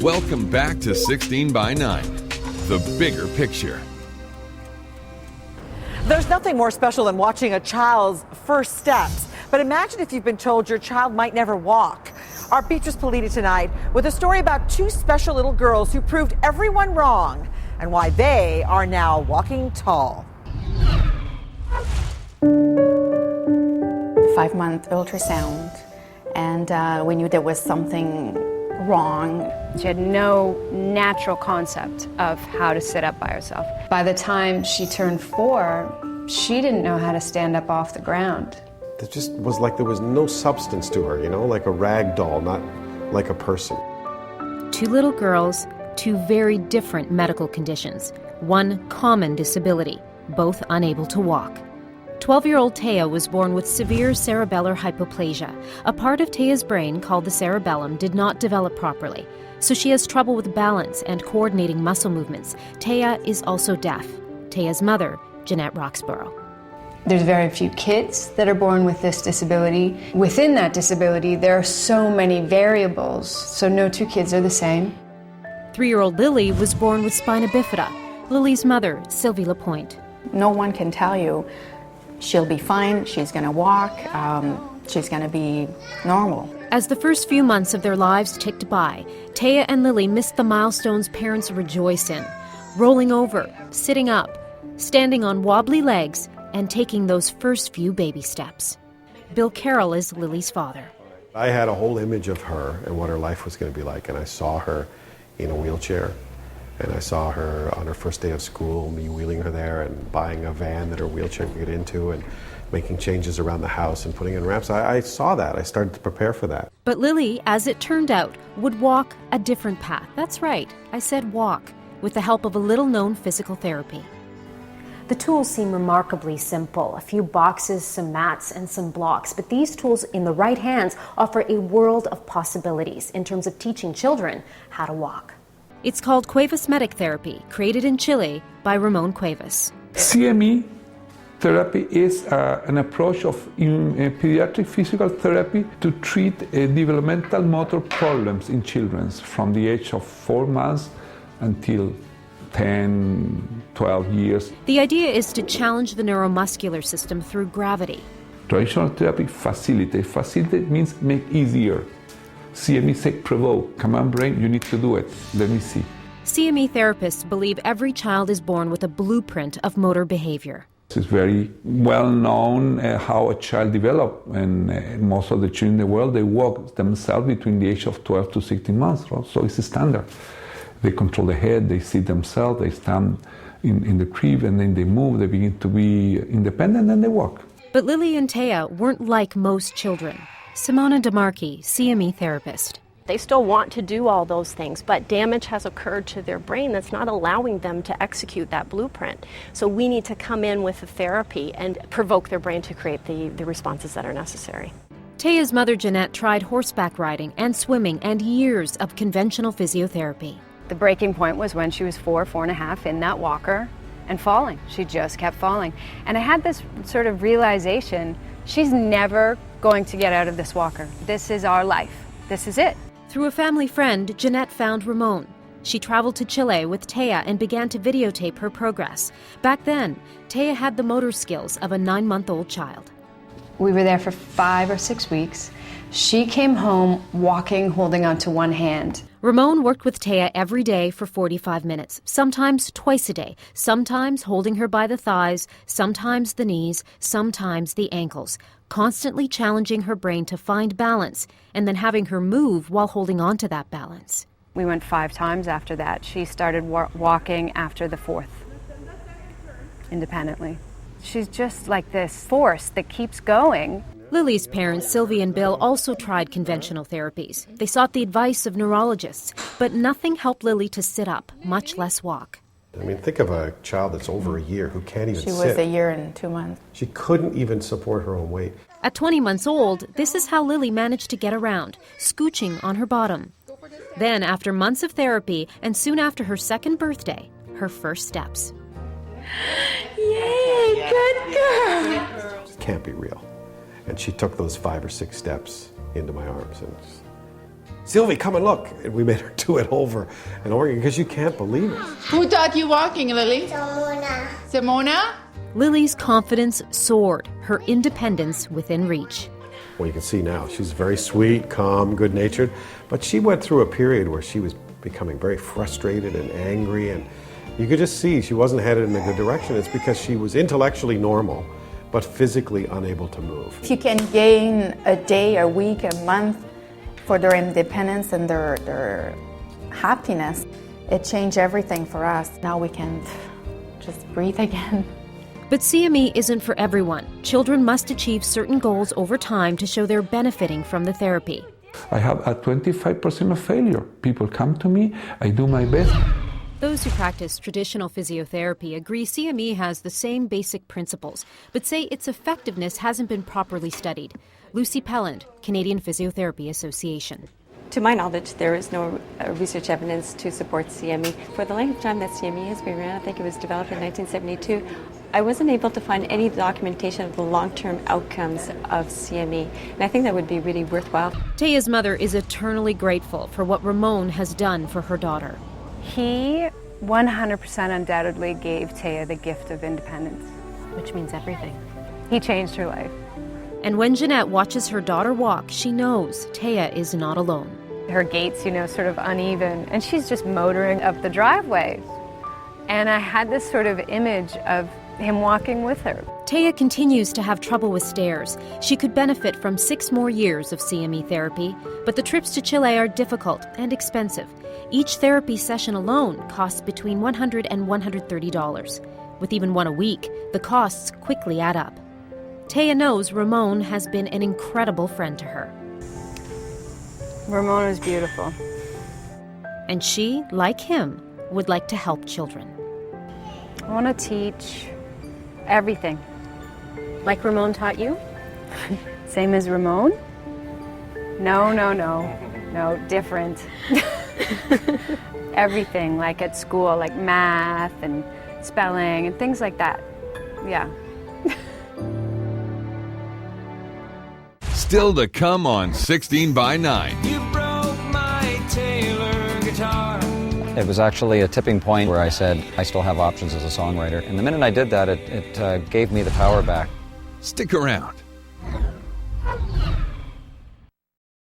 Welcome back to 16 by 9, the bigger picture. There's nothing more special than watching a child's first steps. But imagine if you've been told your child might never walk. Our Beatrice Politi tonight with a story about two special little girls who proved everyone wrong and why they are now walking tall. 5-month ultrasound, and we knew there was something wrong. She had no natural concept of how to sit up by herself. By the time she turned 4, she didn't know how to stand up off the ground. It just was like there was no substance to her, like a rag doll, not like a person. Two little girls, two very different medical conditions, one common disability, both unable to walk. 12-year-old Taya was born with severe cerebellar hypoplasia. A part of Taya's brain called the cerebellum did not develop properly, so she has trouble with balance and coordinating muscle movements. Taya is also deaf. Taya's mother, Jeanette Roxborough. There's very few kids that are born with this disability. Within that disability, there are so many variables, so no two kids are the same. 3-year-old Lily was born with spina bifida. Lily's mother, Sylvie Lapointe. No one can tell you she'll be fine, she's going to walk, she's going to be normal. As the first few months of their lives ticked by, Taya and Lily missed the milestones parents rejoice in. Rolling over, sitting up, standing on wobbly legs, and taking those first few baby steps. Bill Carroll is Lily's father. I had a whole image of her and what her life was going to be like, and I saw her in a wheelchair, and I saw her on her first day of school, me wheeling her there and buying a van that her wheelchair could get into and making changes around the house and putting in ramps. I saw that. I started to prepare for that. But Lily, as it turned out, would walk a different path. That's right, I said walk, with the help of a little-known physical therapy. The tools seem remarkably simple, a few boxes, some mats, and some blocks. But these tools in the right hands offer a world of possibilities in terms of teaching children how to walk. It's called Cuevas Medek Therapy, created in Chile by Ramon Cuevas. CME therapy is an approach of pediatric physical therapy to treat developmental motor problems in children from the age of 4 months until 10, 12 years. The idea is to challenge the neuromuscular system through gravity. Traditional therapy facilitate. Facilitate means make easier. CME say provoke. Come on, brain, you need to do it. Let me see. CME therapists believe every child is born with a blueprint of motor behavior. It's very well known how a child develops, and most of the children in the world, they walk themselves between the age of 12 to 16 months, right? So it's a standard. They control the head, they sit themselves, they stand in the crib, and then they move, they begin to be independent, and they walk. But Lily and Taya weren't like most children. Simona DeMarchi, CME therapist. They still want to do all those things, but damage has occurred to their brain that's not allowing them to execute that blueprint. So we need to come in with a therapy and provoke their brain to create the responses that are necessary. Taya's mother, Jeanette, tried horseback riding and swimming and years of conventional physiotherapy. The breaking point was when she was 4.5 in that walker and falling. She just kept falling. And I had this sort of realization, she's never going to get out of this walker. This is our life. This is it. Through a family friend, Jeanette found Ramon. She traveled to Chile with Taya and began to videotape her progress. Back then, Taya had the motor skills of a 9-month-old child. We were there for 5 or 6 weeks. She came home walking, holding onto one hand. Ramon worked with Taya every day for 45 minutes, sometimes twice a day, sometimes holding her by the thighs, sometimes the knees, sometimes the ankles, constantly challenging her brain to find balance and then having her move while holding on to that balance. We went 5 times after that. She started walking after the 4th, independently. She's just like this force that keeps going. Lily's parents, Sylvie and Bill, also tried conventional therapies. They sought the advice of neurologists, but nothing helped Lily to sit up, much less walk. I mean, think of a child that's over a year who can't even sit. She was a year and 2 months. She couldn't even support her own weight. At 20 months old, this is how Lily managed to get around, scooching on her bottom. Then, after months of therapy, and soon after her 2nd birthday, her first steps. Yay, good girl! It can't be real. And she took those 5 or 6 steps into my arms, and Sylvie, come and look. And we made her do it over and over again because you can't believe it. Who taught you walking, Lily? Simona? Lily's confidence soared, her independence within reach. Well, you can see now, she's very sweet, calm, good-natured, but she went through a period where she was becoming very frustrated and angry, and you could just see she wasn't headed in a good direction. It's because she was intellectually normal, but physically unable to move. If you can gain a day, a week, a month for their independence and their happiness, it changed everything for us. Now we can just breathe again. But CME isn't for everyone. Children must achieve certain goals over time to show they're benefiting from the therapy. I have a 25% of failure. People come to me, I do my best. Those who practice traditional physiotherapy agree CME has the same basic principles, but say its effectiveness hasn't been properly studied. Lucy Pelland, Canadian Physiotherapy Association. To my knowledge, there is no research evidence to support CME. For the length of time that CME has been around, I think it was developed in 1972, I wasn't able to find any documentation of the long-term outcomes of CME, and I think that would be really worthwhile. Taya's mother is eternally grateful for what Ramon has done for her daughter. He 100% undoubtedly gave Taya the gift of independence. Which means everything. He changed her life. And when Jeanette watches her daughter walk, she knows Taya is not alone. Her gait's, sort of uneven, and she's just motoring up the driveway. And I had this sort of image of him walking with her. Taya continues to have trouble with stairs. She could benefit from 6 more years of CME therapy, but the trips to Chile are difficult and expensive. Each therapy session alone costs between $100 and $130. With even one a week, the costs quickly add up. Taya knows Ramon has been an incredible friend to her. Ramon is beautiful. And she, like him, would like to help children. I want to teach everything. Like Ramon taught you? Same as Ramon? No, different. Everything, like at school, like math and spelling and things like that. Yeah. Still to come on 16 by 9. You broke my Taylor guitar. It was actually a tipping point where I said, I still have options as a songwriter. And the minute I did that, it gave me the power back. Stick around.